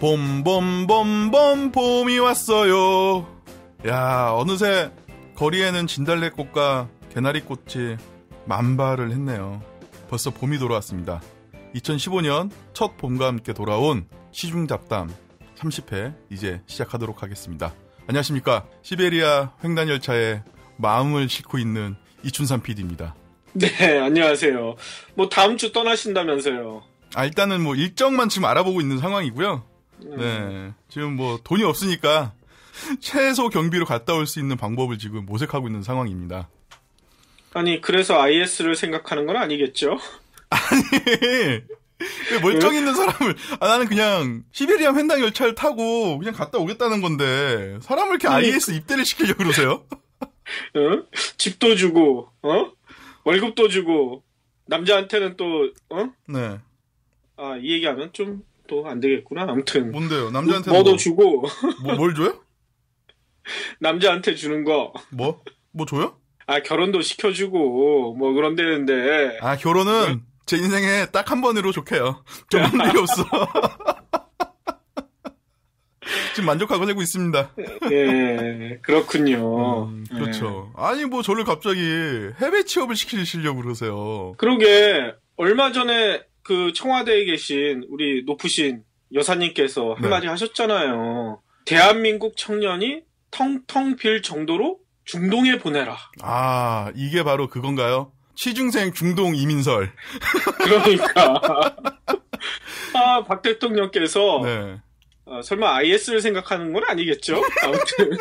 봄봄봄봄 봄이 왔어요. 야, 어느새 거리에는 진달래꽃과 개나리꽃이 만발을 했네요. 벌써 봄이 돌아왔습니다. 2015년 첫 봄과 함께 돌아온 시중잡담 30회 이제 시작하도록 하겠습니다. 안녕하십니까. 시베리아 횡단열차에 마음을 싣고 있는 이춘삼 PD입니다. 네, 안녕하세요. 뭐 다음 주 떠나신다면서요. 일단은 뭐 일정만 지금 알아보고 있는 상황이고요. 네, 지금 뭐 돈이 없으니까 최소 경비로 갔다 올 수 있는 방법을 지금 모색하고 있는 상황입니다. 아니, 그래서 IS를 생각하는 건 아니겠죠? 아니, 멀쩡히 있는 사람을, 나는 그냥 시베리아 횡단 열차를 타고 그냥 갔다 오겠다는 건데 사람을 이렇게 IS 입대를 시키려고 그러세요? 응? 집도 주고, 월급도 주고, 남자한테는 또, 네. 이 얘기하면 좀 또 안 되겠구나. 아무튼. 뭔데요? 남자한테 뭐도 주고. 뭘 줘요? 남자한테 주는 거. 뭐 줘요? 결혼도 시켜주고, 뭐 그런다는데. 결혼은 제 인생에 딱 한 번으로 좋게요. 좀 한 일이 없어. 지금 만족하고 살고 있습니다. 예, 그렇군요. 그렇죠. 아니, 뭐 저를 갑자기 해외 취업을 시키시려고 그러세요. 그러게, 얼마 전에 그 청와대에 계신 우리 높으신 여사님께서 한마디 하셨잖아요. 대한민국 청년이 텅텅 빌 정도로 중동에 보내라. 이게 바로 그건가요? 취중생 중동 이민설. 그러니까. 박 대통령께서 네. 설마 IS를 생각하는 건 아니겠죠? 아무튼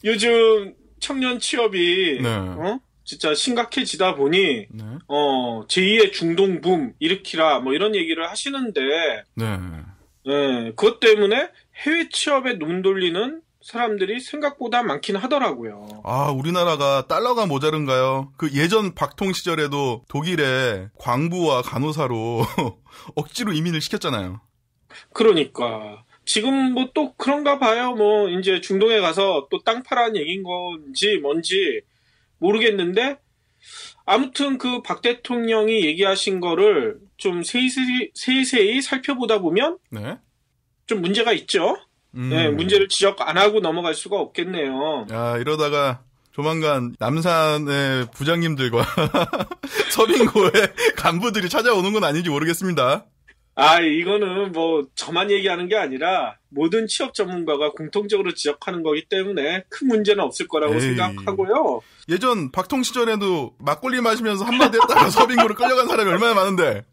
요즘 청년 취업이 진짜 심각해지다 보니 네. 제2의 중동 붐 일으키라 뭐 이런 얘기를 하시는데 네. 그것 때문에 해외 취업에 눈 돌리는 사람들이 생각보다 많긴 하더라고요. 우리나라가 달러가 모자른가요? 그 예전 박통 시절에도 독일에 광부와 간호사로 억지로 이민을 시켰잖아요. 그러니까 지금 뭐 또 그런가 봐요. 뭐 이제 중동에 가서 또 땅 팔라는 얘기인 건지 뭔지 모르겠는데 아무튼 그 박 대통령이 얘기하신 거를 좀 세세히 살펴보다 보면 좀 문제가 있죠. 네, 문제를 지적 안 하고 넘어갈 수가 없겠네요. 이러다가 조만간 남산의 부장님들과 서빙고의 간부들이 찾아오는 건 아닌지 모르겠습니다. 이거는 뭐 저만 얘기하는 게 아니라 모든 취업 전문가가 공통적으로 지적하는 거기 때문에 큰 문제는 없을 거라고 생각하고요. 예전 박통 시절에도 막걸리 마시면서 한마디 했다가 서빙고로 끌려간 사람이 얼마나 많은데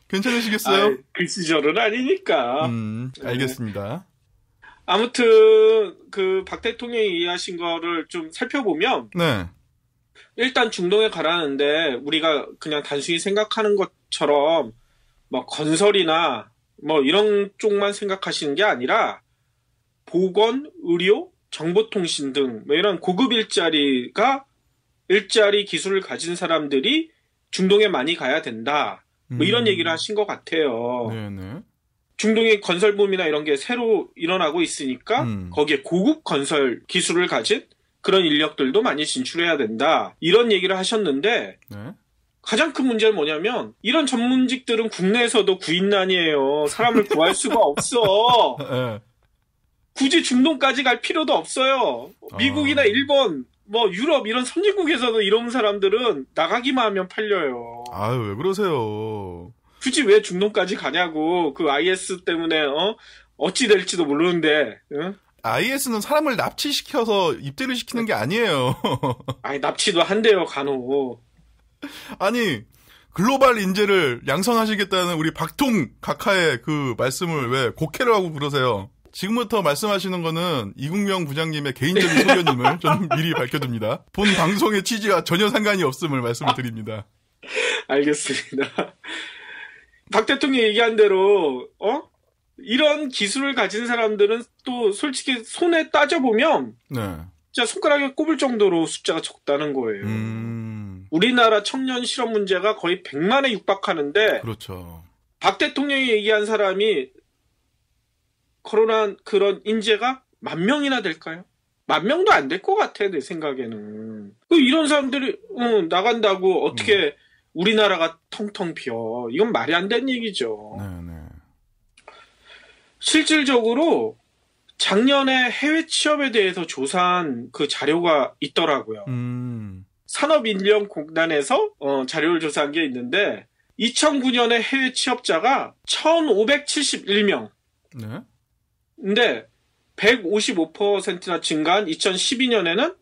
괜찮으시겠어요? 그 시절은 아니니까. 알겠습니다. 아무튼 그 박 대통령이 얘기하신 거를 좀 살펴보면 일단 중동에 가라는데 우리가 그냥 단순히 생각하는 것처럼 뭐 건설이나 뭐 이런 쪽만 생각하시는 게 아니라 보건, 의료, 정보통신 등 뭐 이런 고급 일자리 기술을 가진 사람들이 중동에 많이 가야 된다. 뭐 이런 얘기를 하신 것 같아요. 네네. 중동의 건설붐이나 이런 게 새로 일어나고 있으니까 거기에 고급 건설 기술을 가진 그런 인력들도 많이 진출해야 된다. 이런 얘기를 하셨는데 가장 큰 문제는 뭐냐면 이런 전문직들은 국내에서도 구인난이에요. 사람을 구할 수가 없어. 굳이 중동까지 갈 필요도 없어요. 미국이나 일본, 뭐 유럽 이런 선진국에서도 이런 사람들은 나가기만 하면 팔려요. 왜 그러세요? 굳이 왜 중동까지 가냐고. 그 IS 때문에 어찌 될지도 모르는데. IS는 사람을 납치시켜서 입대를 시키는 게 아니에요. 납치도 한대요, 간혹. 아니, 글로벌 인재를 양성하시겠다는 우리 박통 각하의 그 말씀을 왜 곡해를 하고 그러세요? 지금부터 말씀하시는 거는 이국명 부장님의 개인적인 소견임을 저는 미리 밝혀둡니다. 본 방송의 취지와 전혀 상관이 없음을 말씀을 드립니다. 알겠습니다. 박 대통령이 얘기한 대로 이런 기술을 가진 사람들은 또 솔직히 손에 따져보면 진짜 손가락에 꼽을 정도로 숫자가 적다는 거예요. 우리나라 청년 실업 문제가 거의 100만에 육박하는데 그렇죠. 박 대통령이 얘기한 사람이 거론한 그런 인재가 10,000명이나 될까요? 10,000명도 안 될 것 같아, 내 생각에는. 이런 사람들이 나간다고 어떻게 우리나라가 텅텅 비어. 이건 말이 안 되는 얘기죠. 네네. 실질적으로 작년에 해외 취업에 대해서 조사한 그 자료가 있더라고요. 산업인력공단에서 자료를 조사한 게 있는데 2009년에 해외 취업자가 1,571명. 네. 근데 155%나 증가한 2012년에는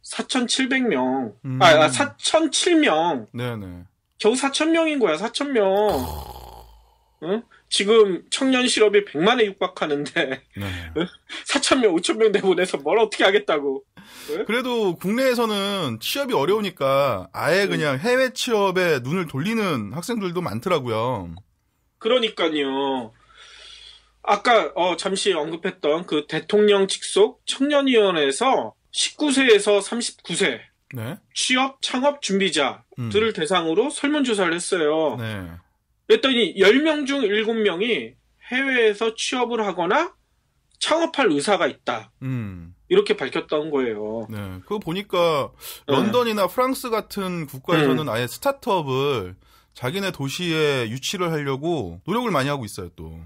4,700명. 4,007명. 네네. 겨우 4,000명인 거야, 4,000명. 응? 지금 청년 실업이 100만에 육박하는데, 네. 4,000명, 5,000명 내보내서 뭘 어떻게 하겠다고. 응? 그래도 국내에서는 취업이 어려우니까 아예 그냥 해외 취업에 눈을 돌리는 학생들도 많더라고요. 그러니까요. 아까 잠시 언급했던 그 대통령 직속 청년위원회에서 19세에서 39세 네. 취업 창업 준비자들을 대상으로 설문조사를 했어요. 네. 그랬더니 10명 중 7명이 해외에서 취업을 하거나 창업할 의사가 있다. 이렇게 밝혔던 거예요. 네. 그거 보니까 런던이나 프랑스 같은 국가에서는 아예 스타트업을 자기네 도시에 유치를 하려고 노력을 많이 하고 있어요, 또.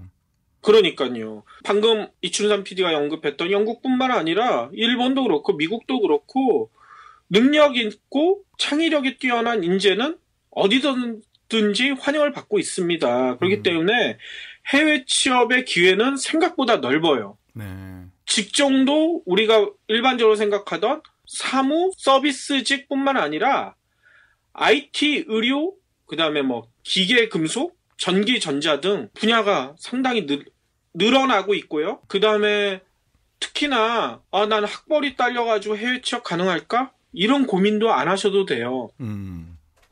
그러니까요. 방금 이춘삼 PD가 언급했던 영국뿐만 아니라 일본도 그렇고 미국도 그렇고 능력 있고 창의력이 뛰어난 인재는 어디든지 환영을 받고 있습니다. 그렇기 때문에 해외 취업의 기회는 생각보다 넓어요. 네. 직종도 우리가 일반적으로 생각하던 사무, 서비스직뿐만 아니라 IT, 의료, 그다음에 뭐 기계, 금속, 전기, 전자 등 분야가 상당히 늘어나고 있고요. 그다음에 특히나 난 학벌이 딸려가지고 해외 취업 가능할까? 이런 고민도 안 하셔도 돼요.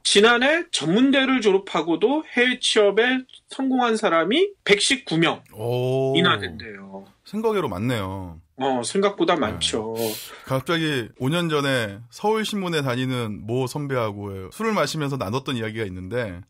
지난해 전문대를 졸업하고도 해외 취업에 성공한 사람이 119명이나 된대요. 생각외로 많네요. 생각보다 많죠. 갑자기 5년 전에 서울신문에 다니는 모 선배하고 술을 마시면서 나눴던 이야기가 있는데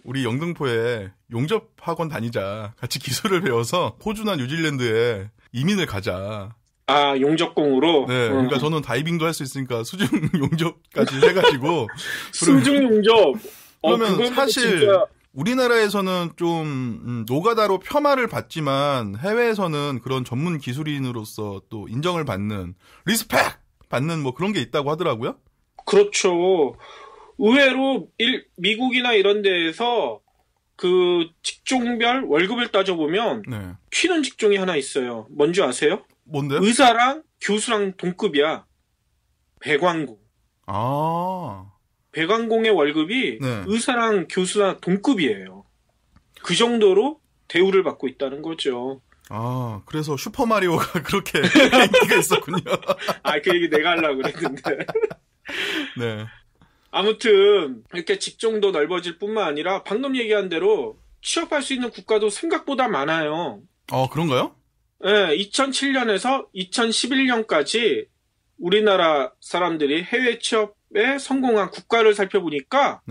우리 영등포에 용접학원 다니자. 같이 기술을 배워서 호주나 뉴질랜드에 이민을 가자. 아, 용접공으로? 네, 그러니까 저는 다이빙도 할 수 있으니까 수중 용접까지 해가지고. 수중 용접? 그러면 사실 진짜... 우리나라에서는 좀 노가다로 폄하를 받지만 해외에서는 그런 전문 기술인으로서 또 인정을 받는, 리스펙! 받는 뭐 그런 게 있다고 하더라고요. 그렇죠. 의외로 미국이나 이런 데에서 그 직종별 월급을 따져보면 튀는 직종이 하나 있어요. 뭔지 아세요? 뭔데요? 의사랑 교수랑 동급이야. 배관공. 아. 배관공의 월급이 의사랑 교수랑 동급이에요. 그 정도로 대우를 받고 있다는 거죠. 아, 그래서 슈퍼마리오가 그렇게 인기가 있었군요. 그 얘기 내가 하려고 그랬는데. 네. 아무튼 이렇게 직종도 넓어질 뿐만 아니라 방금 얘기한 대로 취업할 수 있는 국가도 생각보다 많아요. 그런가요? 네, 2007년에서 2011년까지 우리나라 사람들이 해외 취업에 성공한 국가를 살펴보니까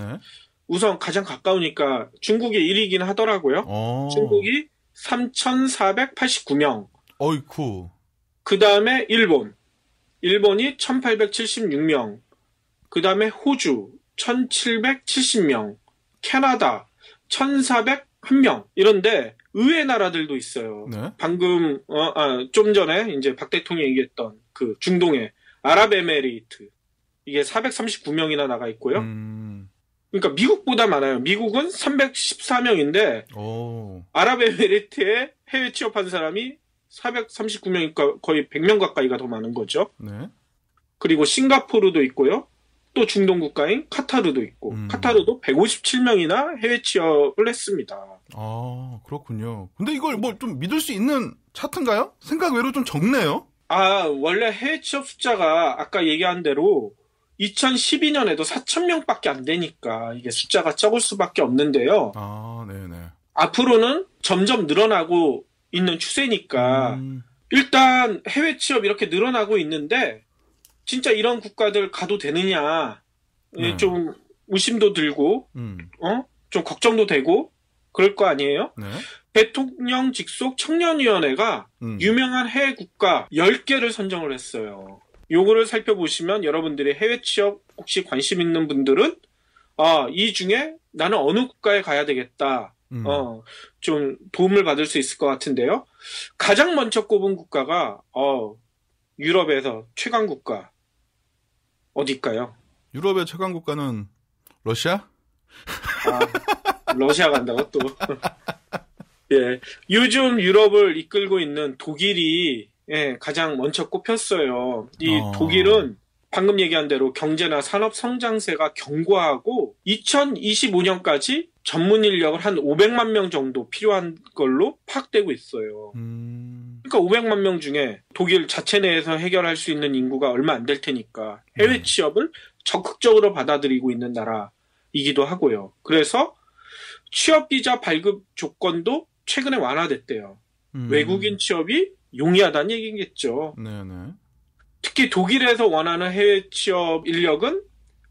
우선 가장 가까우니까 중국이 1위긴 하더라고요. 중국이 3,489명. 어이쿠. 그 다음에 일본이 1,876명. 그 다음에 호주 1,770명, 캐나다 1,401명 이런데 의외 나라들도 있어요. 방금 좀 전에 이제 박 대통령이 얘기했던 그 중동의 아랍에미레이트 이게 439명이나 나가 있고요. 그러니까 미국보다 많아요. 미국은 314명인데 아랍에미레이트에 해외 취업한 사람이 439명이니까 거의 100명 가까이가 더 많은 거죠. 그리고 싱가포르도 있고요. 또 중동 국가인 카타르도 있고 카타르도 157명이나 해외 취업을 했습니다. 아, 그렇군요. 근데 이걸 뭐 좀 믿을 수 있는 차트인가요? 생각 외로 좀 적네요. 원래 해외 취업 숫자가 아까 얘기한 대로 2012년에도 4,000명밖에 안 되니까 이게 숫자가 적을 수밖에 없는데요. 네네. 앞으로는 점점 늘어나고 있는 추세니까 일단 해외 취업 이렇게 늘어나고 있는데 진짜 이런 국가들 가도 되느냐 좀 의심도 들고 좀 걱정도 되고 그럴 거 아니에요? 대통령 직속 청년위원회가 유명한 해외 국가 10개를 선정을 했어요. 요거를 살펴보시면 여러분들이 해외 취업 혹시 관심 있는 분들은 이 중에 나는 어느 국가에 가야 되겠다 좀 도움을 받을 수 있을 것 같은데요. 가장 먼저 꼽은 국가가 유럽에서 최강 국가 어딜까요? 유럽의 최강 국가는 러시아? 러시아 간다고 또. 예, 요즘 유럽을 이끌고 있는 독일이 가장 먼저 꼽혔어요. 이 독일은 방금 얘기한 대로 경제나 산업 성장세가 견고하고 2025년까지 전문 인력을 한 500만 명 정도 필요한 걸로 파악되고 있어요. 그러니까 500만 명 중에 독일 자체 내에서 해결할 수 있는 인구가 얼마 안 될 테니까 해외 취업을 적극적으로 받아들이고 있는 나라이기도 하고요. 그래서 취업 비자 발급 조건도 최근에 완화됐대요. 외국인 취업이 용이하다는 얘기겠죠. 네네. 특히 독일에서 원하는 해외 취업 인력은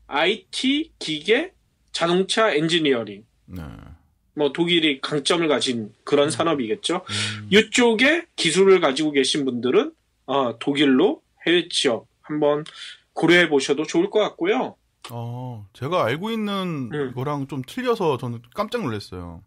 IT, 기계, 자동차, 엔지니어링. 네. 뭐 독일이 강점을 가진 그런 산업이겠죠. 이쪽에 기술을 가지고 계신 분들은 독일로 해외 취업 한번 고려해 보셔도 좋을 것 같고요. 제가 알고 있는 거랑 좀 틀려서 저는 깜짝 놀랐어요.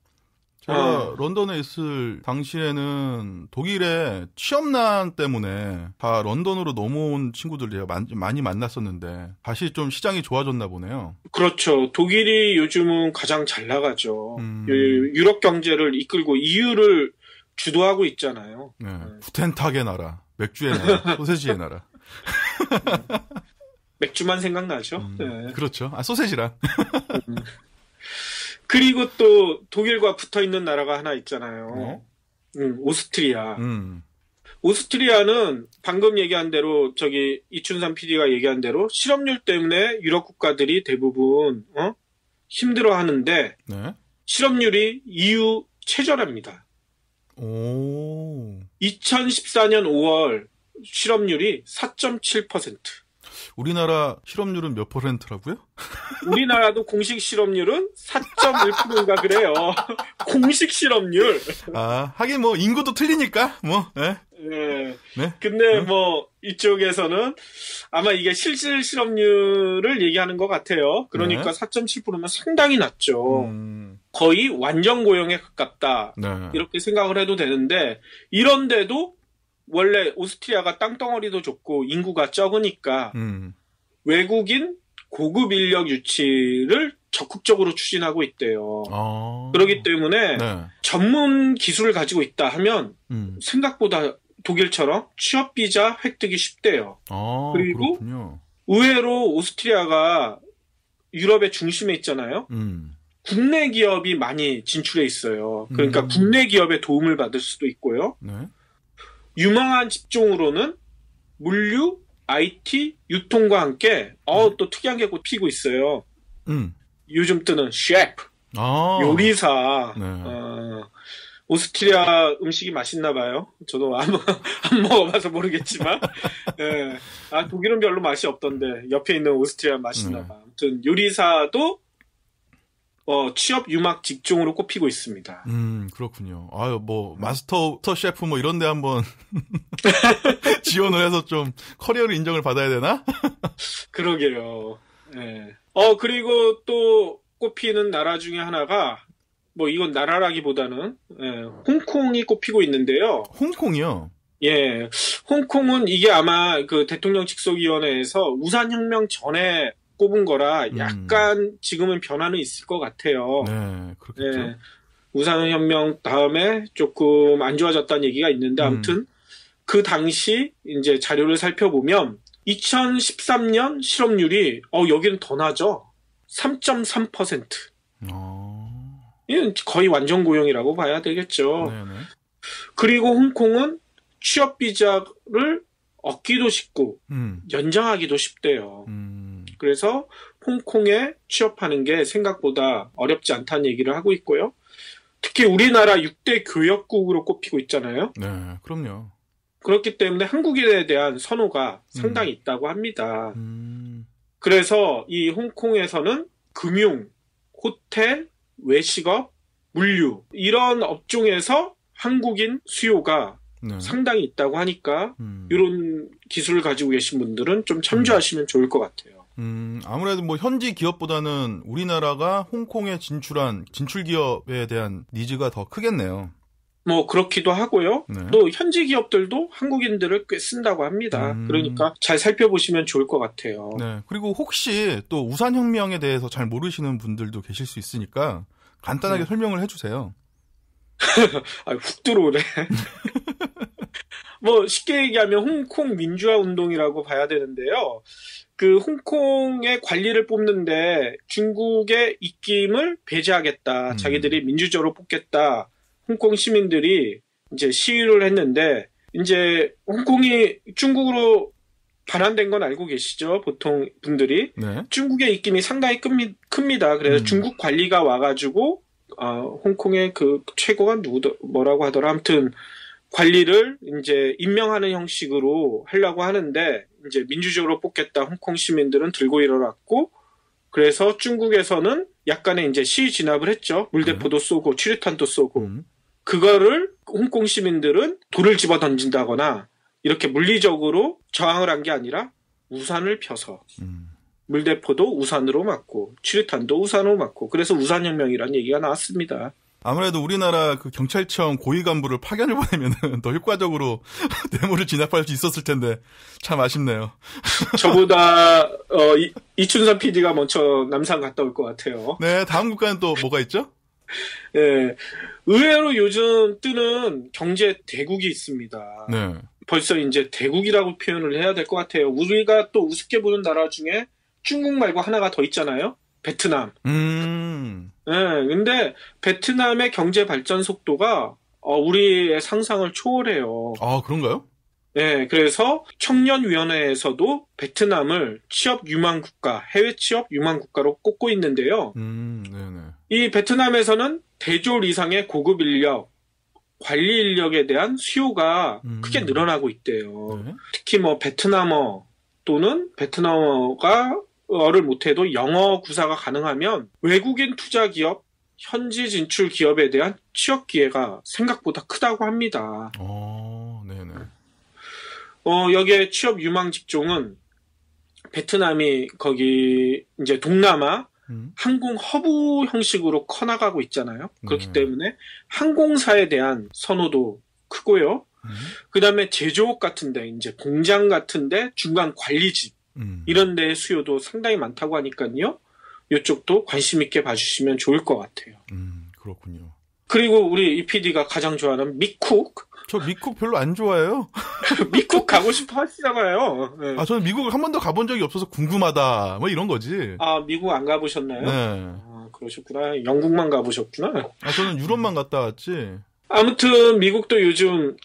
제가 런던에 있을 당시에는 독일의 취업난 때문에 다 런던으로 넘어온 친구들 제가 많이 만났었는데 다시 좀 시장이 좋아졌나 보네요. 그렇죠. 독일이 요즘은 가장 잘 나가죠. 유럽 경제를 이끌고 EU를 주도하고 있잖아요. 네. 푸텐탁의 나라, 맥주의 나라, 소세지의 나라. 맥주만 생각나죠. 네. 그렇죠. 소세지랑. 그리고 또 독일과 붙어있는 나라가 하나 있잖아요. 오스트리아. 오스트리아는 방금 얘기한 대로 이춘삼 PD가 얘기한 대로 실업률 때문에 유럽 국가들이 대부분 힘들어하는데 네? 실업률이 EU 최저랍니다. 2014년 5월 실업률이 4.7%. 우리나라 실업률은 몇 %라고요? 우리나라도 공식 실업률은 4.1%인가 그래요. 공식 실업률. 하긴 뭐 인구도 틀리니까 뭐. 네. 네. 근데 뭐 이쪽에서는 아마 이게 실질 실업률을 얘기하는 것 같아요. 그러니까 4.7%면 상당히 낮죠. 거의 완전 고용에 가깝다. 네. 이렇게 생각을 해도 되는데 이런데도 원래 오스트리아가 땅덩어리도 좁고 인구가 적으니까 외국인 고급 인력 유치를 적극적으로 추진하고 있대요. 그렇기 때문에 전문 기술을 가지고 있다 하면 생각보다 독일처럼 취업 비자 획득이 쉽대요. 그리고 그렇군요. 의외로 오스트리아가 유럽의 중심에 있잖아요. 국내 기업이 많이 진출해 있어요. 그러니까 국내 기업의 도움을 받을 수도 있고요. 네. 유망한 직종으로는 물류, IT, 유통과 함께 또 특이한 게 피고 있어요. 요즘 뜨는 셰프, 요리사. 네. 오스트리아 음식이 맛있나 봐요. 저도 안 먹어봐서 모르겠지만 네. 독일은 별로 맛이 없던데 옆에 있는 오스트리아 맛있나 봐. 아무튼 요리사도 취업 유망 직종으로 꼽히고 있습니다. 그렇군요. 뭐 마스터 셰프 뭐 이런 데 한번 지원을 해서 좀 커리어를 인정을 받아야 되나? 그러게요. 네. 그리고 또 꼽히는 나라 중에 하나가 뭐 이건 나라라기보다는 홍콩이 꼽히고 있는데요. 홍콩이요? 예. 홍콩은 이게 아마 그 대통령 직속위원회에서 우산혁명 전에 꼽은 거라 약간 지금은 변화는 있을 것 같아요. 네, 그렇겠죠. 네. 우산혁명 다음에 조금 안 좋아졌다는 얘기가 있는데 아무튼 그 당시 이제 자료를 살펴보면 2013년 실업률이 여기는 더 나죠. 3.3%. 이건 거의 완전 고용이라고 봐야 되겠죠. 네네. 그리고 홍콩은 취업 비자를 얻기도 쉽고 연장하기도 쉽대요. 그래서 홍콩에 취업하는 게 생각보다 어렵지 않다는 얘기를 하고 있고요. 특히 우리나라 6대 교역국으로 꼽히고 있잖아요. 네, 그럼요. 그렇기 때문에 한국인에 대한 선호가 상당히 있다고 합니다. 그래서 이 홍콩에서는 금융, 호텔, 외식업, 물류 이런 업종에서 한국인 수요가 상당히 있다고 하니까 이런 기술을 가지고 계신 분들은 좀 참조하시면 좋을 것 같아요. 아무래도 뭐 현지 기업보다는 우리나라가 홍콩에 진출 기업에 대한 니즈가 더 크겠네요. 뭐 그렇기도 하고요. 네. 또 현지 기업들도 한국인들을 꽤 쓴다고 합니다. 그러니까 잘 살펴보시면 좋을 것 같아요. 네. 그리고 혹시 또 우산혁명에 대해서 잘 모르시는 분들도 계실 수 있으니까 간단하게 설명을 해주세요. 훅 들어오네. 뭐 쉽게 얘기하면 홍콩 민주화 운동이라고 봐야 되는데요. 그 홍콩의 관리를 뽑는데 중국의 입김을 배제하겠다. 자기들이 민주적으로 뽑겠다. 홍콩 시민들이 이제 시위를 했는데, 이제 홍콩이 중국으로 반환된 건 알고 계시죠? 보통 분들이. 네. 중국의 입김이 상당히 큽니다. 그래서 중국 관리가 와가지고, 홍콩의 그 최고가 뭐라고 하더라. 아무튼 관리를 이제 임명하는 형식으로 하려고 하는데, 이제 민주적으로 뽑겠다. 홍콩 시민들은 들고 일어났고, 그래서 중국에서는 약간의 이제 시위 진압을 했죠. 물대포도 쏘고, 취류탄도 쏘고. 그거를 홍콩 시민들은 돌을 집어 던진다거나 이렇게 물리적으로 저항을 한 게 아니라 우산을 펴서 물대포도 우산으로 맞고 취류탄도 우산으로 맞고 그래서 우산혁명이라는 얘기가 나왔습니다. 아무래도 우리나라 그 경찰청 고위 간부를 파견을 보내면은 더 효과적으로 데모를 진압할 수 있었을 텐데 참 아쉽네요. 저보다 이춘선 PD가 먼저 남산 갔다 올 것 같아요. 네, 다음 국가는 또 뭐가 있죠? 네, 의외로 요즘 뜨는 경제 대국이 있습니다. 네. 벌써 이제 대국이라고 표현을 해야 될 것 같아요. 우리가 또 우습게 보는 나라 중에 중국 말고 하나가 더 있잖아요. 베트남. 네, 근데 베트남의 경제 발전 속도가 우리의 상상을 초월해요. 아, 그런가요? 네, 그래서 청년위원회에서도 베트남을 취업 유망 국가, 해외 취업 유망 국가로 꼽고 있는데요. 네네. 이 베트남에서는 대졸 이상의 고급 인력, 관리 인력에 대한 수요가 크게 늘어나고 있대요. 네. 특히 뭐 베트남어 또는 베트남어를 못해도 영어 구사가 가능하면 외국인 투자 기업, 현지 진출 기업에 대한 취업 기회가 생각보다 크다고 합니다. 네네. 여기에 취업 유망 직종은 베트남이 거기 이제 동남아 항공 허브 형식으로 커나가고 있잖아요. 그렇기 때문에 항공사에 대한 선호도 크고요. 그 다음에 제조업 같은데, 이제 공장 같은데 중간 관리직 이런 데의 수요도 상당히 많다고 하니까요. 이쪽도 관심 있게 봐주시면 좋을 것 같아요. 그렇군요. 그리고 우리 이 PD가 가장 좋아하는 미쿡. 저 미국 별로 안 좋아해요. 미국 가고 싶어 하시잖아요. 네. 저는 미국을 한 번도 가본 적이 없어서 궁금하다. 뭐 이런 거지. 미국 안 가보셨나요? 네. 그러셨구나. 영국만 가보셨구나. 저는 유럽만 갔다 왔지. 아무튼 미국도 요즘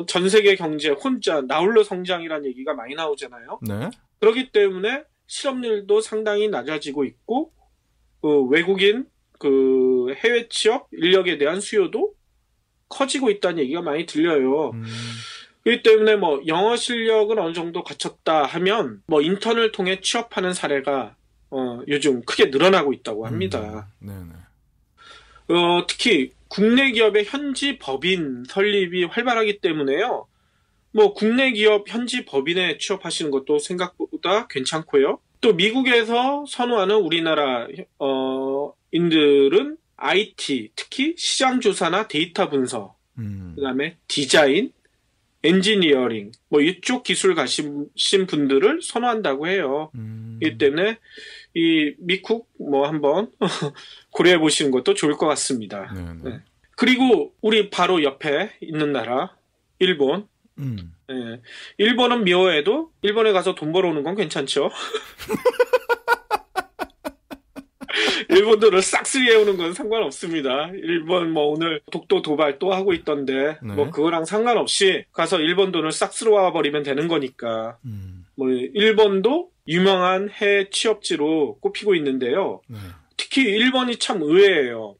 전 세계 경제 혼자 나홀로 성장이라는 얘기가 많이 나오잖아요. 네. 그렇기 때문에 실업률도 상당히 낮아지고 있고 외국인 그 해외 취업 인력에 대한 수요도 커지고 있다는 얘기가 많이 들려요. 그렇기 때문에 뭐 영어 실력은 어느 정도 갖췄다 하면 뭐 인턴을 통해 취업하는 사례가 요즘 크게 늘어나고 있다고 합니다. 네네. 특히 국내 기업의 현지 법인 설립이 활발하기 때문에요. 뭐 국내 기업 현지 법인에 취업하시는 것도 생각보다 괜찮고요. 또 미국에서 선호하는 우리나라 인들은 IT, 특히 시장 조사나 데이터 분석, 그다음에 디자인, 엔지니어링, 뭐 이쪽 기술 가신 분들을 선호한다고 해요. 이 때문에 이 미국 뭐 한번 고려해 보시는 것도 좋을 것 같습니다. 네. 그리고 우리 바로 옆에 있는 나라 일본. 네. 일본은 묘해도 일본에 가서 돈 벌어오는 건 괜찮죠. 일본 돈을 싹쓸이 해오는 건 상관없습니다. 일본 뭐 오늘 독도 도발 또 하고 있던데 뭐 그거랑 상관없이 가서 일본 돈을 싹 쓸어와 버리면 되는 거니까. 뭐 일본도 유명한 해외 취업지로 꼽히고 있는데요. 특히 일본이 참 의외예요.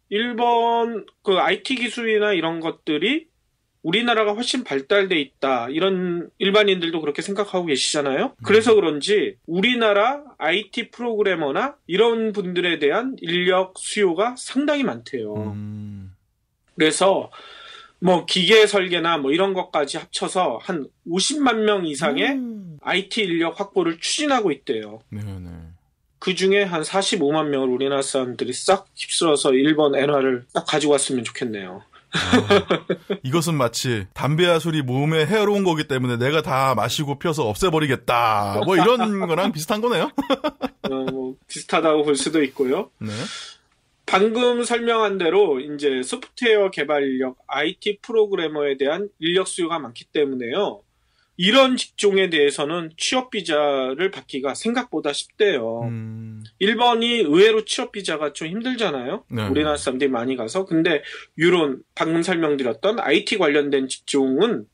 일본 그 IT 기술이나 이런 것들이 우리나라가 훨씬 발달돼 있다. 이런 일반인들도 그렇게 생각하고 계시잖아요. 그래서 그런지 우리나라 IT 프로그래머나 이런 분들에 대한 인력 수요가 상당히 많대요. 그래서 뭐 기계 설계나 뭐 이런 것까지 합쳐서 한 50만 명 이상의 IT 인력 확보를 추진하고 있대요. 네네. 그 중에 한 45만 명을 우리나라 사람들이 싹 휩쓸어서 일본 엔화를 딱 가지고 왔으면 좋겠네요. 이것은 마치 담배와 술이 몸에 해로운 거기 때문에 내가 다 마시고 펴서 없애버리겠다. 뭐 이런 거랑 비슷한 거네요. 뭐 비슷하다고 볼 수도 있고요. 네. 방금 설명한 대로 이제 소프트웨어 개발 인력, IT 프로그래머에 대한 인력 수요가 많기 때문에요. 이런 직종에 대해서는 취업 비자를 받기가 생각보다 쉽대요. 일본이 의외로 취업 비자가 좀 힘들잖아요. 네. 우리나라 사람들이 많이 가서. 근데 이런 방금 설명드렸던 IT 관련된 직종은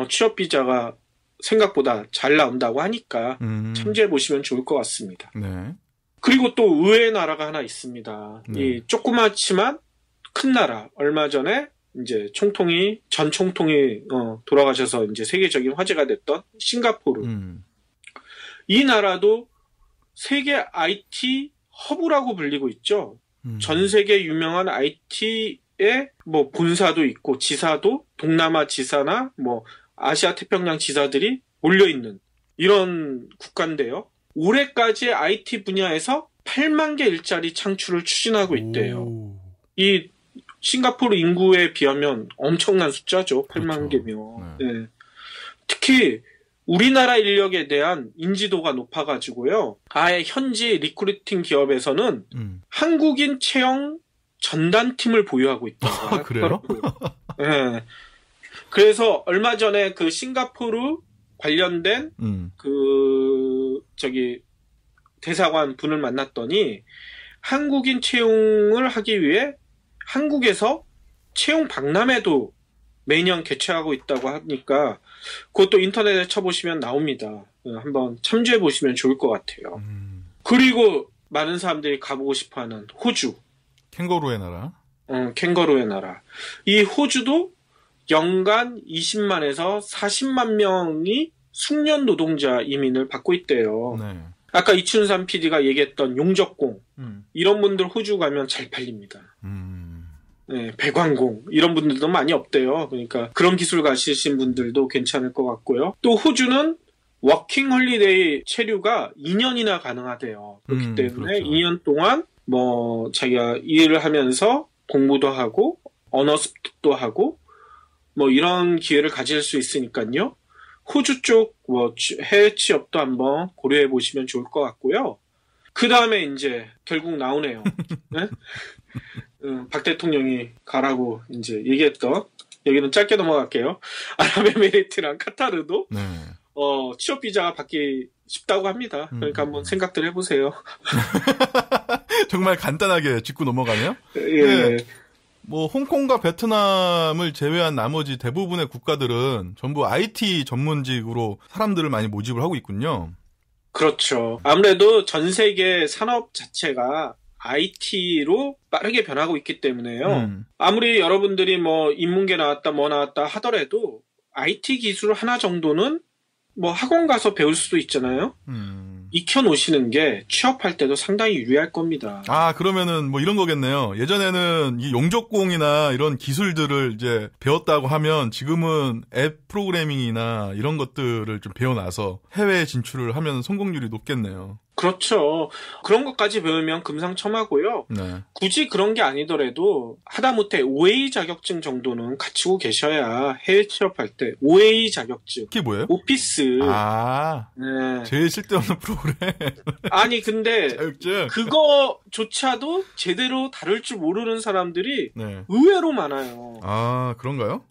취업 비자가 생각보다 잘 나온다고 하니까 참조해 보시면 좋을 것 같습니다. 네. 그리고 또 의외의 나라가 하나 있습니다. 네. 이 조그맣지만 큰 나라. 얼마 전에 이제 전 총통이 돌아가셔서 이제 세계적인 화제가 됐던 싱가포르. 이 나라도 세계 IT 허브라고 불리고 있죠. 전 세계 유명한 IT의 뭐 본사도 있고 지사도 동남아 지사나 뭐 아시아 태평양 지사들이 몰려 있는 이런 국가인데요. 올해까지 IT 분야에서 8만 개 일자리 창출을 추진하고 있대요. 이 싱가포르 인구에 비하면 엄청난 숫자죠. 8만 그렇죠. 개면. 네. 특히 우리나라 인력에 대한 인지도가 높아가지고요. 아예 현지 리크루팅 기업에서는 한국인 채용 전담팀을 보유하고 있다. 그래요? 네. 그래서 얼마 전에 그 싱가포르 관련된 대사관 분을 만났더니 한국인 채용을 하기 위해 한국에서 채용 박람회도 매년 개최하고 있다고 하니까 그것도 인터넷에 쳐보시면 나옵니다. 한번 참조해 보시면 좋을 것 같아요. 그리고 많은 사람들이 가보고 싶어하는 호주. 캥거루의 나라. 캥거루의 나라. 이 호주도 연간 20만에서 40만 명이 숙련 노동자 이민을 받고 있대요. 네. 아까 이춘삼 PD가 얘기했던 용접공 이런 분들 호주 가면 잘 팔립니다. 네, 배관공 이런 분들도 많이 없대요. 그러니까 그런 기술 가지신 분들도 괜찮을 것 같고요. 또 호주는 워킹 홀리데이 체류가 2년이나 가능하대요. 그렇기 때문에 그렇죠. 2년 동안 뭐 자기가 일을 하면서 공부도 하고 언어 습득도 하고 뭐 이런 기회를 가질 수 있으니까요. 호주 쪽 뭐 해외 취업도 한번 고려해 보시면 좋을 것 같고요. 그 다음에 이제 결국 나오네요. 네? 박 대통령이 가라고 이제 얘기했던 여기는 짧게 넘어갈게요. 아랍에미리트랑 카타르도 네. 취업 비자가 받기 쉽다고 합니다. 그러니까 한번 생각들 해보세요. 정말 간단하게 짚고 넘어가네요. 예. 네. 뭐 홍콩과 베트남을 제외한 나머지 대부분의 국가들은 전부 IT 전문직으로 사람들을 많이 모집을 하고 있군요. 그렇죠. 아무래도 전 세계 산업 자체가 IT로 빠르게 변하고 있기 때문에요. 아무리 여러분들이 뭐 인문계 나왔다 뭐 나왔다 하더라도 IT 기술 하나 정도는 뭐 학원 가서 배울 수도 있잖아요. 익혀놓으시는 게 취업할 때도 상당히 유리할 겁니다. 아, 그러면은 뭐 이런 거겠네요. 예전에는 이 용접공이나 이런 기술들을 이제 배웠다고 하면 지금은 앱 프로그래밍이나 이런 것들을 좀 배워놔서 해외 진출을 하면 성공률이 높겠네요. 그렇죠. 그런 것까지 배우면 금상첨화고요. 네. 굳이 그런 게 아니더라도 하다못해 OA 자격증 정도는 갖추고 계셔야 해외 취업할 때 OA 자격증. 그게 뭐예요? 오피스. 아, 네. 제일 쓸데없는 프로그램. 아니 근데 자격증. 그거조차도 제대로 다룰 줄 모르는 사람들이 네. 의외로 많아요. 아, 그런가요?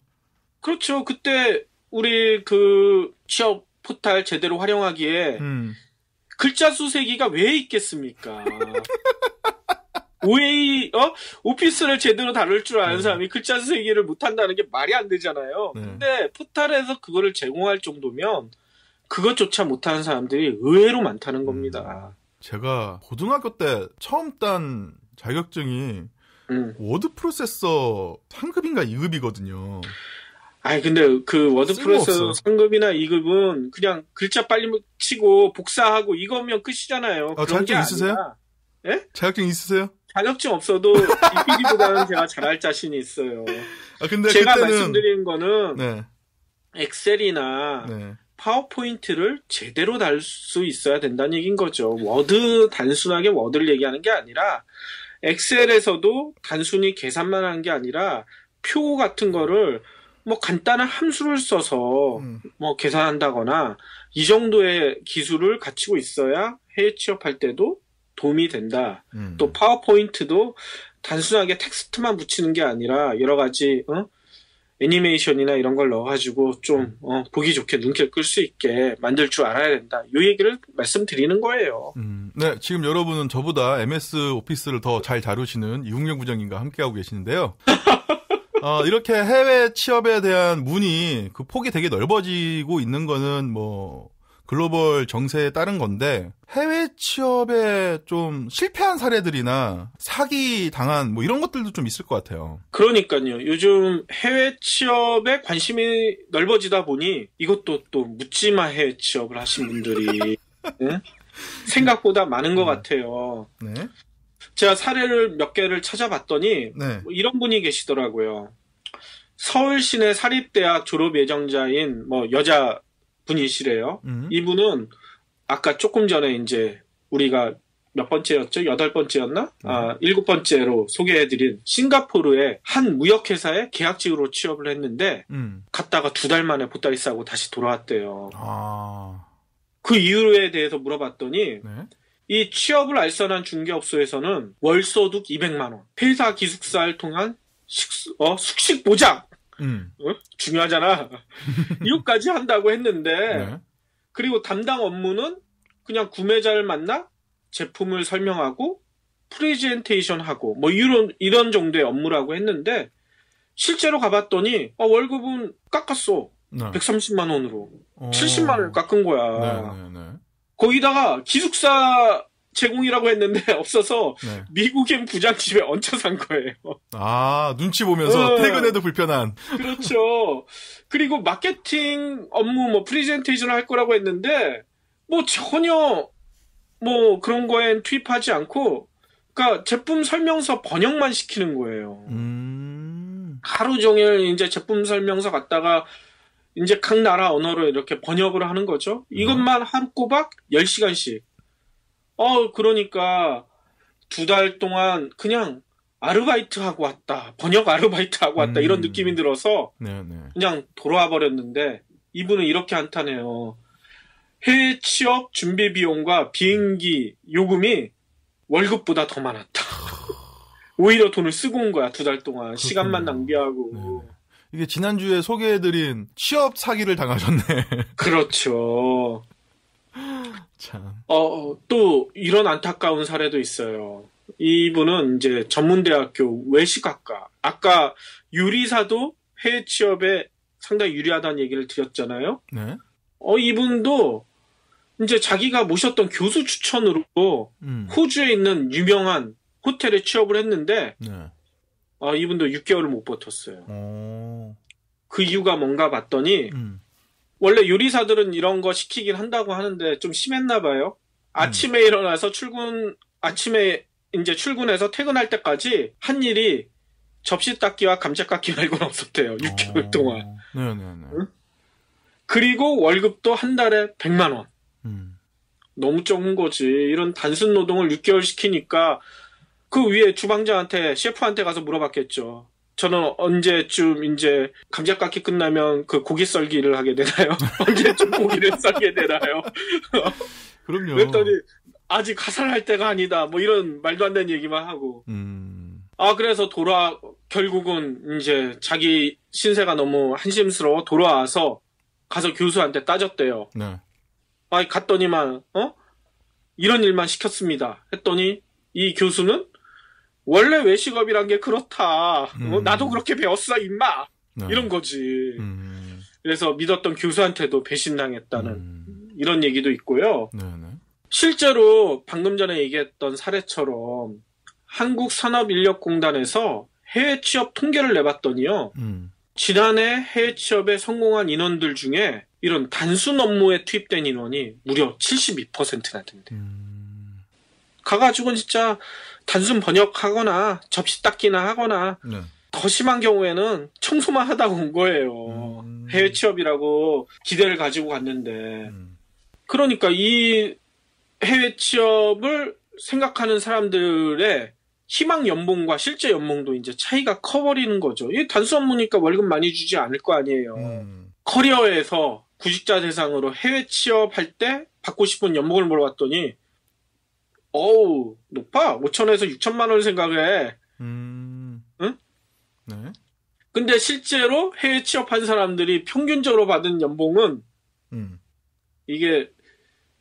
그렇죠. 그때 우리 그 취업 포탈 제대로 활용하기에 글자 수세기가 왜 있겠습니까? OA, 오피스를 제대로 다룰 줄 아는 사람이 글자 수세기를 못한다는 게 말이 안 되잖아요. 네. 근데 포탈에서 그거를 제공할 정도면 그것조차 못하는 사람들이 의외로 많다는 겁니다. 제가 고등학교 때 처음 딴 자격증이 워드 프로세서 3급인가 2급이거든요. 아니 근데 그 워드프레스 상급이나 2급은 그냥 글자 빨리 치고 복사하고 이거면 끝이잖아요. 자격증 있으세요? 예? 자격증 있으세요? 자격증 없어도 EPD보다는 제가 잘할 자신이 있어요. 근데 제가 그때는... 말씀드린 거는 네. 엑셀이나 네. 파워포인트를 제대로 달 수 있어야 된다는 얘기인 거죠. 단순하게 워드를 얘기하는 게 아니라 엑셀에서도 단순히 계산만 하는 게 아니라 표 같은 거를 뭐 간단한 함수를 써서 뭐 계산한다거나 이 정도의 기술을 갖추고 있어야 해외 취업할 때도 도움이 된다. 또 파워포인트도 단순하게 텍스트만 붙이는 게 아니라 여러 가지 애니메이션이나 이런 걸 넣어가지고 좀 보기 좋게 눈길 끌 수 있게 만들 줄 알아야 된다. 이 얘기를 말씀드리는 거예요. 네, 지금 여러분은 저보다 MS 오피스를 더 잘 다루시는 이국명 부장님과 함께하고 계시는데요. 이렇게 해외 취업에 대한 문이 그 폭이 되게 넓어지고 있는 거는 뭐 글로벌 정세에 따른 건데 해외 취업에 좀 실패한 사례들이나 사기 당한 뭐 이런 것들도 좀 있을 것 같아요. 그러니까요. 요즘 해외 취업에 관심이 넓어지다 보니 이것도 또 묻지마 해외 취업을 하신 분들이 네? 생각보다 많은 것 같아요. 네. 제가 사례를 몇 개를 찾아봤더니 네. 뭐 이런 분이 계시더라고요. 서울 시내 사립대학 졸업 예정자인 뭐 여자 분이시래요. 이분은 아까 조금 전에 이제 우리가 몇 번째였죠? 8번째였나? 7번째로 소개해드린 싱가포르의 한 무역회사에 계약직으로 취업을 했는데 갔다가 2달 만에 보따리 싸고 다시 돌아왔대요. 그 이유에 대해서 물어봤더니 네. 이 취업을 알선한 중개업소에서는 월소득 200만 원, 회사 기숙사를 통한 숙식 보장 중요하잖아. 이것까지 한다고 했는데 네. 그리고 담당 업무는 그냥 구매자를 만나 제품을 설명하고 프레젠테이션 하고 뭐 이런 정도의 업무라고 했는데 실제로 가봤더니 월급은 깎았어. 네. 130만 원으로 70만 원을 깎은 거야. 네. 거기다가 기숙사 제공이라고 했는데 없어서 네. 미국인 부장 집에 얹혀 산 거예요. 눈치 보면서 퇴근해도 불편한. 그렇죠. 그리고 마케팅 업무 뭐 프레젠테이션을 할 거라고 했는데 뭐 전혀 뭐 그런 거엔 투입하지 않고 그러니까 제품 설명서 번역만 시키는 거예요. 하루 종일 이제 제품 설명서 갖다가 이제 각 나라 언어로 이렇게 번역을 하는 거죠. 이것만 하루 꼬박 10시간씩. 그러니까 2달 동안 그냥 아르바이트 하고 왔다. 번역 아르바이트 하고 왔다. 이런 느낌이 들어서 그냥 돌아와 버렸는데 이분은 이렇게 한탄해요. 해외 취업 준비 비용과 비행기 요금이 월급보다 더 많았다. 오히려 돈을 쓰고 온 거야. 2달 동안. 시간만 낭비하고. 네네. 이게 지난주에 소개해드린 취업 사기를 당하셨네. 그렇죠. 참. 또 이런 안타까운 사례도 있어요. 이분은 이제 전문대학교 외식학과. 아까 유리사도 해외 취업에 상당히 유리하다는 얘기를 드렸잖아요. 네. 이분도 이제 자기가 모셨던 교수 추천으로 호주에 있는 유명한 호텔에 취업을 했는데 네. 이분도 6개월을 못 버텼어요. 그 이유가 뭔가 봤더니 원래 요리사들은 이런 거 시키긴 한다고 하는데 좀 심했나 봐요. 아침에 일어나서 아침에 이제 출근해서 퇴근할 때까지 한 일이 접시 닦기와 감자 깎기 말고는 없었대요. 6개월 동안. 네네네. 응? 그리고 월급도 한 달에 100만 원. 너무 적은 거지. 이런 단순 노동을 6개월 시키니까 그 위에 주방장한테, 셰프한테 가서 물어봤겠죠. 저는 언제쯤 이제 감자 깎기 끝나면 그 고기 썰기를 하게 되나요? 언제쯤 고기를 썰게 되나요? 그럼요. 그랬더니 아직 가살할 때가 아니다. 뭐 이런 말도 안 되는 얘기만 하고. 그래서 결국은 이제 자기 신세가 너무 한심스러워 돌아와서 가서 교수한테 따졌대요. 네. 갔더니만 이런 일만 시켰습니다. 했더니 이 교수는 원래 외식업이란 게 그렇다. 나도 그렇게 배웠어, 임마. 네. 이런 거지. 그래서 믿었던 교수한테도 배신당했다는 이런 얘기도 있고요. 네네. 실제로 방금 전에 얘기했던 사례처럼 한국산업인력공단에서 해외 취업 통계를 내봤더니요. 지난해 해외 취업에 성공한 인원들 중에 이런 단순 업무에 투입된 인원이 무려 72%나 된대요. 가가지고는 진짜 단순 번역하거나 접시 닦기나 하거나 네. 더 심한 경우에는 청소만 하다가 온 거예요. 해외 취업이라고 기대를 가지고 갔는데. 그러니까 이 해외 취업을 생각하는 사람들의 희망 연봉과 실제 연봉도 이제 차이가 커버리는 거죠. 이 단수 업무니까 월급 많이 주지 않을 거 아니에요. 커리어에서 구직자 대상으로 해외 취업할 때 받고 싶은 연봉을 물어봤더니 어우 높아. 5천에서 6천만 원 생각해. 응? 네. 근데 실제로 해외 취업한 사람들이 평균적으로 받은 연봉은 이게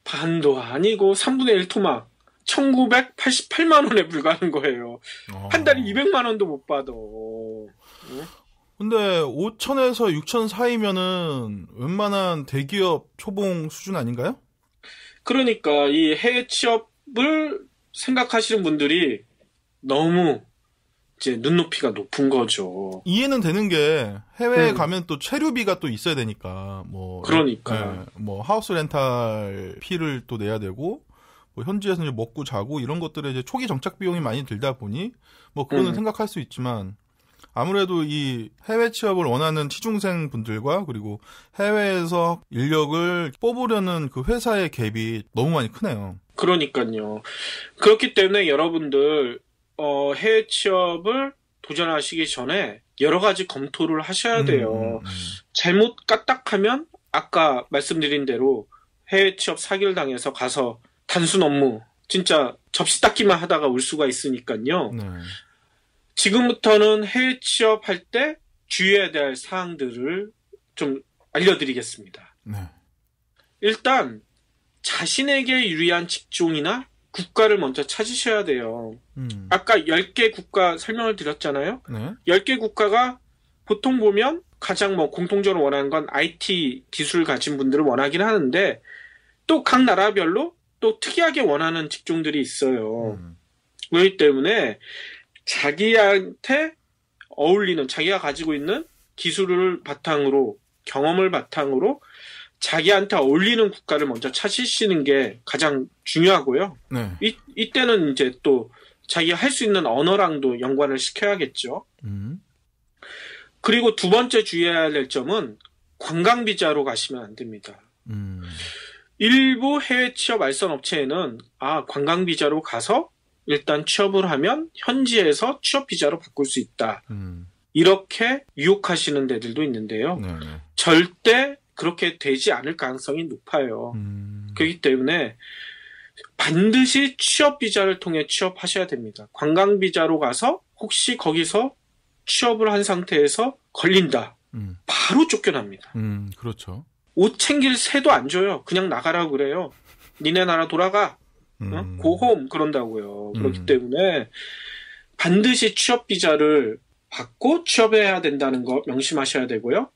반도 아니고 3분의 1 토막 1988만 원에 불과한 거예요. 한 달에 200만 원도 못 받아. 응? 근데 5천에서 6천 사이면은 웬만한 대기업 초봉 수준 아닌가요? 그러니까 이 해외 취업을 생각하시는 분들이 너무 이제 눈높이가 높은 거죠. 이해는 되는 게 해외에 가면 또 체류비가 또 있어야 되니까 뭐 그러니까 뭐 하우스 렌탈 피를 또 내야 되고 뭐 현지에서 이제 먹고 자고 이런 것들에 이제 초기 정착 비용이 많이 들다 보니 뭐 그거는 생각할 수 있지만 아무래도 이 해외 취업을 원하는 취중생 분들과 그리고 해외에서 인력을 뽑으려는 그 회사의 갭이 너무 많이 크네요. 그러니까요. 그렇기 때문에 여러분들 해외 취업을 도전하시기 전에 여러 가지 검토를 하셔야 돼요. 잘못 까딱하면 아까 말씀드린 대로 해외 취업 사기를 당해서 가서 단순 업무 진짜 접시 닦기만 하다가 올 수가 있으니까요. 네. 지금부터는 해외 취업할 때 주의해야 될 사항들을 좀 알려드리겠습니다. 네. 일단 자신에게 유리한 직종이나 국가를 먼저 찾으셔야 돼요. 아까 10개 국가 설명을 드렸잖아요. 네. 10개 국가가 보통 보면 가장 뭐 공통적으로 원하는 건 IT 기술을 가진 분들을 원하긴 하는데 또 각 나라별로 또 특이하게 원하는 직종들이 있어요. 그렇기 때문에 자기한테 어울리는, 자기가 가지고 있는 기술을 바탕으로, 경험을 바탕으로 자기한테 어울리는 국가를 먼저 찾으시는 게 가장 중요하고요. 네. 이때는 이제 또 자기가 할 수 있는 언어랑도 연관을 시켜야겠죠. 그리고 두 번째 주의해야 될 점은 관광비자로 가시면 안 됩니다. 일부 해외 취업 알선 업체에는 관광비자로 가서 일단 취업을 하면 현지에서 취업비자로 바꿀 수 있다. 이렇게 유혹하시는 데들도 있는데요. 네네. 절대 그렇게 되지 않을 가능성이 높아요. 그렇기 때문에 반드시 취업비자를 통해 취업하셔야 됩니다. 관광비자로 가서 혹시 거기서 취업을 한 상태에서 걸린다. 바로 쫓겨납니다. 그렇죠. 옷 챙길 새도 안 줘요. 그냥 나가라고 그래요. 니네 나라 돌아가. 고홈 그런다고요. 그렇기 때문에 반드시 취업비자를 받고 취업해야 된다는 거 명심하셔야 되고요.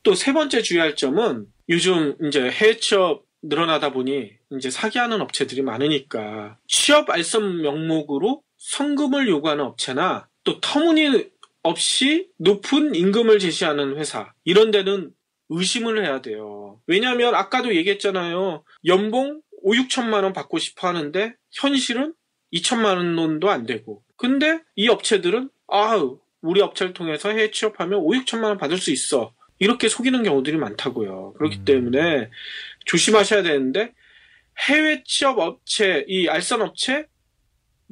또 세 번째 주의할 점은 요즘 이제 해외 취업 늘어나다 보니 이제 사기하는 업체들이 많으니까 취업 알선 명목으로 성금을 요구하는 업체나 또 터무니없이 높은 임금을 제시하는 회사 이런 데는 의심을 해야 돼요. 왜냐하면 아까도 얘기했잖아요. 연봉 5, 6천만 원 받고 싶어 하는데 현실은 2천만 원도 안 되고 근데 이 업체들은 우리 업체를 통해서 해외 취업하면 5, 6천만 원 받을 수 있어. 이렇게 속이는 경우들이 많다고요. 그렇기 때문에 조심하셔야 되는데 해외 취업 업체, 이 알선 업체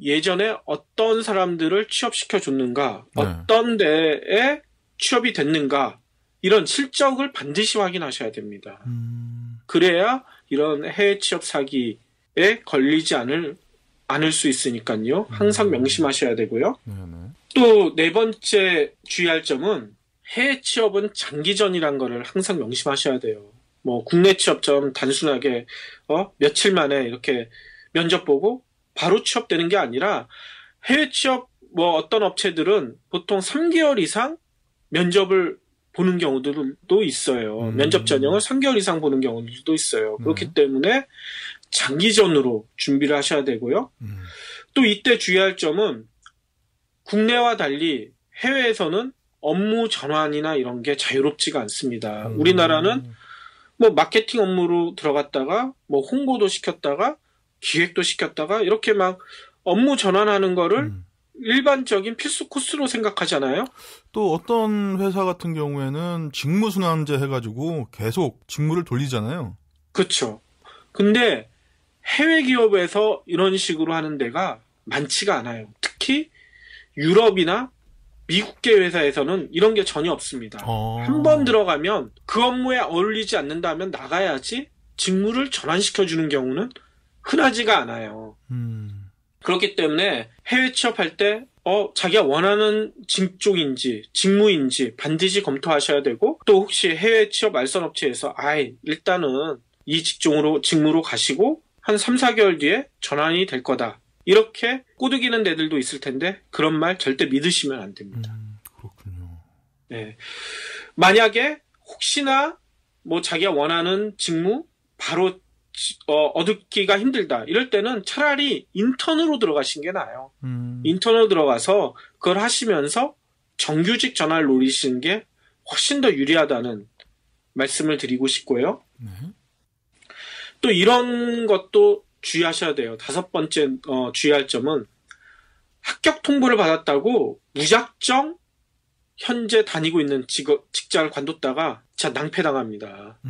예전에 어떤 사람들을 취업시켜 줬는가, 네. 어떤 데에 취업이 됐는가 이런 실적을 반드시 확인하셔야 됩니다. 그래야 이런 해외 취업 사기에 걸리지 않을 수 있으니까요. 항상 명심하셔야 되고요. 또 네 번째 주의할 점은 해외 취업은 장기전이란 거를 항상 명심하셔야 돼요. 뭐 국내 취업처럼 단순하게 며칠 만에 이렇게 면접 보고 바로 취업되는 게 아니라 해외 취업 뭐 어떤 업체들은 보통 3개월 이상 면접을 보는 경우들도 있어요. 면접 전형을 3개월 이상 보는 경우들도 있어요. 그렇기 때문에 장기전으로 준비를 하셔야 되고요. 또 이때 주의할 점은 국내와 달리 해외에서는 업무 전환이나 이런 게 자유롭지가 않습니다. 우리나라는 뭐 마케팅 업무로 들어갔다가 뭐 홍보도 시켰다가 기획도 시켰다가 이렇게 막 업무 전환하는 거를 일반적인 필수 코스로 생각하잖아요. 또 어떤 회사 같은 경우에는 직무순환제 해가지고 계속 직무를 돌리잖아요. 그렇죠. 근데 해외 기업에서 이런 식으로 하는 데가 많지가 않아요. 특히 유럽이나 미국계 회사에서는 이런 게 전혀 없습니다. 한 번 들어가면 그 업무에 어울리지 않는다면 나가야지 직무를 전환시켜주는 경우는 흔하지가 않아요. 그렇기 때문에 해외 취업할 때 자기가 원하는 직종인지 직무인지 반드시 검토하셔야 되고, 또 혹시 해외 취업 알선 업체에서 일단은 이 직무로 가시고 한 3, 4개월 뒤에 전환이 될 거다, 이렇게 꼬드기는 데들도 있을 텐데 그런 말 절대 믿으시면 안 됩니다. 그렇군요. 네. 만약에 혹시나 뭐 자기가 원하는 직무 바로 얻기가 힘들다, 이럴 때는 차라리 인턴으로 들어가신 게 나아요. 인턴으로 들어가서 그걸 하시면서 정규직 전환을 노리시는 게 훨씬 더 유리하다는 말씀을 드리고 싶고요. 또 이런 것도 주의하셔야 돼요. 5번째 주의할 점은, 합격 통보를 받았다고 무작정 현재 다니고 있는 직장을 관뒀다가 진짜 낭패당합니다.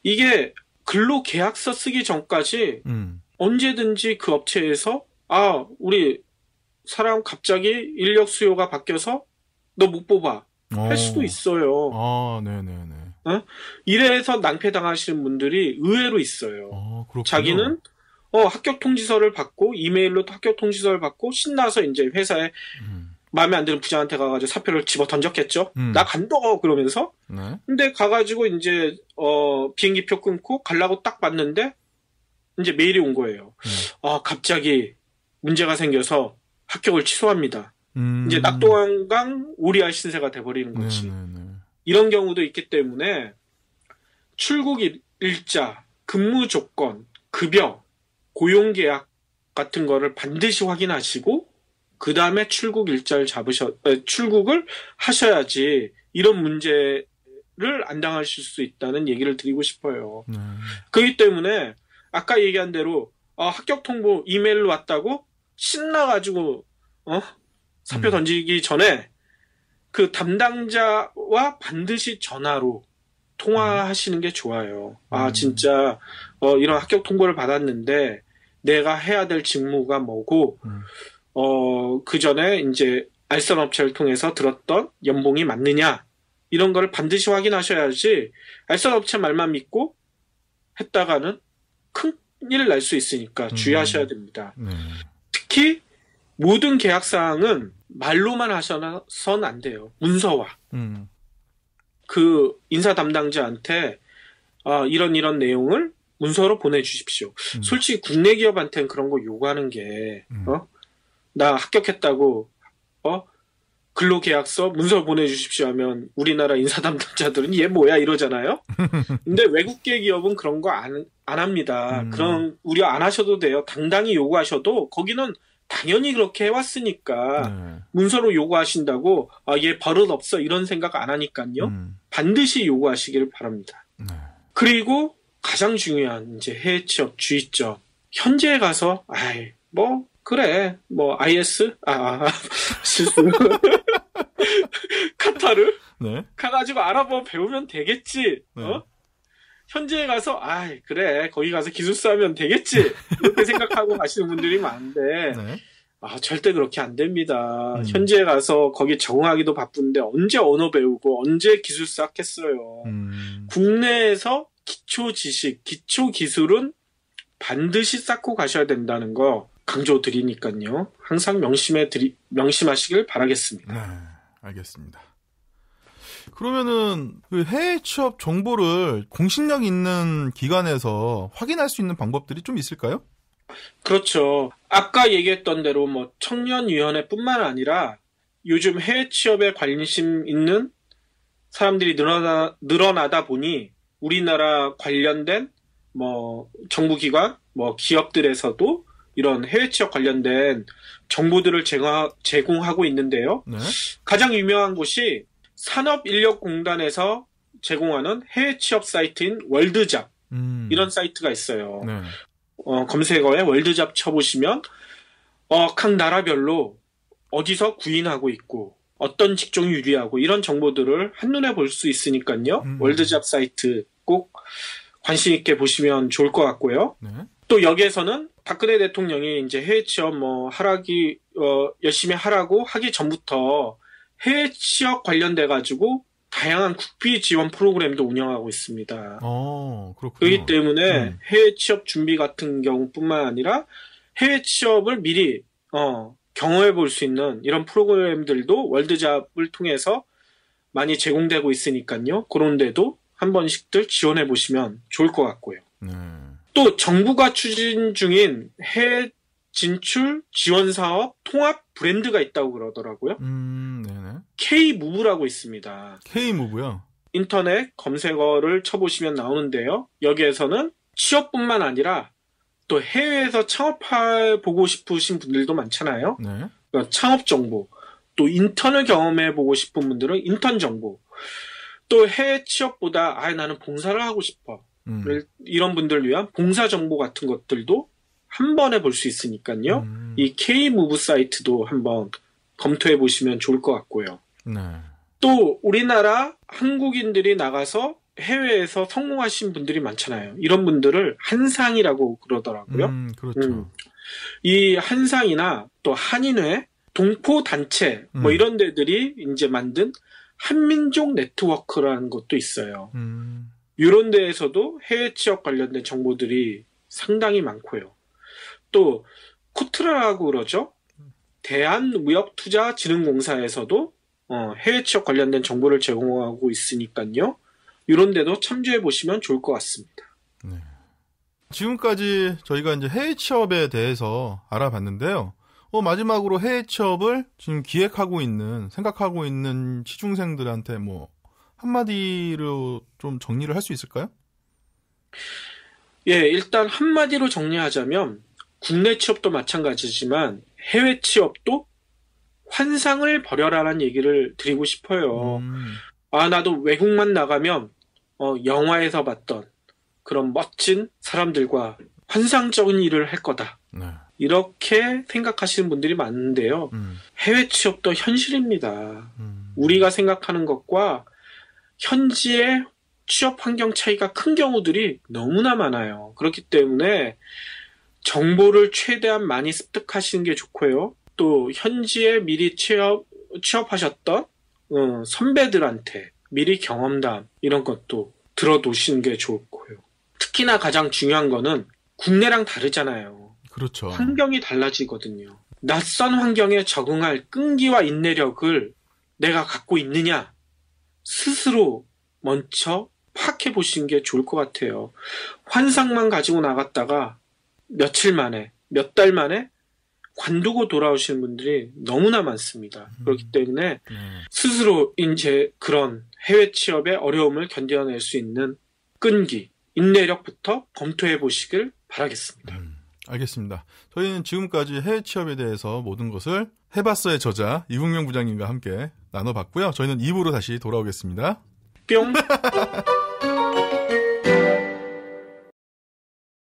이게 근로계약서 쓰기 전까지 언제든지 그 업체에서 우리 사람 갑자기 인력 수요가 바뀌어서 너 못 뽑아 할 수도 있어요. 네네네. 이래서 낭패당하시는 분들이 의외로 있어요. 자기는 합격 통지서를 받고, 이메일로 합격 통지서를 받고 신나서 이제 회사에 마음에 안 드는 부장한테 가가지고 사표를 집어 던졌겠죠. 나 간다 그러면서. 근데 가가지고 이제 비행기표 끊고 가려고 딱 봤는데 이제 메일이 온 거예요. 갑자기 문제가 생겨서 합격을 취소합니다. 이제 낙동강 오리알 신세가 돼버리는 거지. 이런 경우도 있기 때문에 출국 일자, 근무 조건, 급여, 고용계약 같은 거를 반드시 확인하시고 그 다음에 출국 일자를 출국을 하셔야지 이런 문제를 안 당하실 수 있다는 얘기를 드리고 싶어요. 그렇기 때문에 아까 얘기한 대로 합격 통보 이메일로 왔다고 신나가지고 사표 던지기 전에 그 담당자와 반드시 전화로 통화하시는 게 좋아요. 진짜 이런 합격 통보를 받았는데 내가 해야 될 직무가 뭐고 그 전에 이제 알선 업체를 통해서 들었던 연봉이 맞느냐, 이런 거를 반드시 확인하셔야지 알선 업체 말만 믿고 했다가는 큰일 날 수 있으니까 주의하셔야 됩니다. 특히 모든 계약 사항은 말로만 하셔선 안 돼요. 문서화. 그 인사 담당자한테 이런 내용을 문서로 보내주십시오. 솔직히 국내 기업한테는 그런 거 요구하는 게 나 합격했다고 근로계약서 문서 보내주십시오 하면 우리나라 인사 담당자들은 얘 뭐야 이러잖아요. 근데 외국계 기업은 그런 거 안 합니다. 그런 우려 안 하셔도 돼요. 당당히 요구하셔도 거기는 당연히 그렇게 해왔으니까 문서로 요구하신다고 얘 버릇 없어 이런 생각 안 하니까요. 반드시 요구하시기를 바랍니다. 그리고 가장 중요한 이제 해외 취업 주의점, 현지에 가서 그래 IS 실수 카타르 가가지고 알아보고 배우면 되겠지. 현지에 가서 그래 거기 가서 기술사 하면 되겠지 이렇게 생각하고 가시는 분들이 많은데 절대 그렇게 안 됩니다. 현지에 가서 거기 적응하기도 바쁜데 언제 언어 배우고 언제 기술사 하겠어요. 국내에서 기초 지식, 기초 기술은 반드시 쌓고 가셔야 된다는 거 강조드리니까요. 항상 명심하시길 바라겠습니다. 네, 알겠습니다. 그러면은 그 해외 취업 정보를 공신력 있는 기관에서 확인할 수 있는 방법들이 좀 있을까요? 그렇죠. 아까 얘기했던 대로 청년위원회뿐만 아니라 요즘 해외 취업에 관심 있는 사람들이 늘어나다 보니 우리나라 관련된 정부기관, 기업들에서도 이런 해외 취업 관련된 정보들을 제공하고 있는데요. 가장 유명한 곳이 산업인력공단에서 제공하는 해외 취업 사이트인 월드잡, 이런 사이트가 있어요. 검색어에 월드잡 쳐보시면 각 나라별로 어디서 구인하고 있고 어떤 직종이 유리하고 이런 정보들을 한눈에 볼 수 있으니까요. 월드잡 사이트 꼭 관심 있게 보시면 좋을 것 같고요. 네. 또 여기에서는 박근혜 대통령이 이제 해외 취업 열심히 하라고 하기 전부터 해외 취업 관련돼 가지고 다양한 국비 지원 프로그램도 운영하고 있습니다. 그렇군요. 그렇기 때문에 해외 취업 준비 같은 경우뿐만 아니라 해외 취업을 미리 경험해 볼 수 있는 이런 프로그램들도 월드잡을 통해서 많이 제공되고 있으니까요. 그런 데도 한 번씩들 지원해 보시면 좋을 것 같고요. 또 정부가 추진 중인 해외 진출 지원 사업 통합 브랜드가 있다고 그러더라고요. 네네. K-Move라고 있습니다. K-Move요? 인터넷 검색어를 쳐보시면 나오는데요. 여기에서는 취업뿐만 아니라 또 해외에서 창업해 보고 싶으신 분들도 많잖아요. 네. 그러니까 창업 정보, 또 인턴을 경험해 보고 싶은 분들은 인턴 정보, 또 해외 취업보다 나는 봉사를 하고 싶어. 이런 분들을 위한 봉사 정보 같은 것들도 한 번에 볼 수 있으니까요. 이 K-Move 사이트도 한번 검토해 보시면 좋을 것 같고요. 네. 또 우리나라 한국인들이 나가서 해외에서 성공하신 분들이 많잖아요. 이런 분들을 한상이라고 그러더라고요. 그렇죠. 이 한상이나 또 한인회, 동포단체 이런 데들이 이제 만든 한민족 네트워크라는 것도 있어요. 이런 데에서도 해외 취업 관련된 정보들이 상당히 많고요. 또 코트라라고 그러죠. 대한무역투자진흥공사에서도 해외 취업 관련된 정보를 제공하고 있으니까요. 이런 데도 참조해 보시면 좋을 것 같습니다. 네. 지금까지 저희가 이제 해외 취업에 대해서 알아봤는데요. 마지막으로 해외 취업을 지금 생각하고 있는 취중생들한테 한마디로 좀 정리를 할 수 있을까요? 예, 일단 한마디로 정리하자면 국내 취업도 마찬가지지만 해외 취업도 환상을 버려라라는 얘기를 드리고 싶어요. 나도 외국만 나가면 영화에서 봤던 그런 멋진 사람들과 환상적인 일을 할 거다. 네. 이렇게 생각하시는 분들이 많은데요. 해외 취업도 현실입니다. 우리가 생각하는 것과 현지의 취업 환경 차이가 큰 경우들이 너무나 많아요. 그렇기 때문에 정보를 최대한 많이 습득하시는 게 좋고요. 또 현지에 미리 취업하셨던 선배들한테 미리 경험담 이런 것도 들어두시는 게 좋고요. 특히나 가장 중요한 거는 국내랑 다르잖아요. 그렇죠. 환경이 달라지거든요. 낯선 환경에 적응할 끈기와 인내력을 내가 갖고 있느냐 스스로 먼저 파악해 보시는 게 좋을 것 같아요. 환상만 가지고 나갔다가 며칠 만에, 몇 달 만에 관두고 돌아오시는 분들이 너무나 많습니다. 그렇기 때문에 스스로 이제 그런 해외 취업의 어려움을 견뎌낼 수 있는 끈기, 인내력부터 검토해 보시길 바라겠습니다. 알겠습니다. 저희는 지금까지 해외 취업에 대해서 모든 것을 해봤어의 저자 이국명 부장님과 함께 나눠봤고요. 저희는 2부로 다시 돌아오겠습니다. 뿅!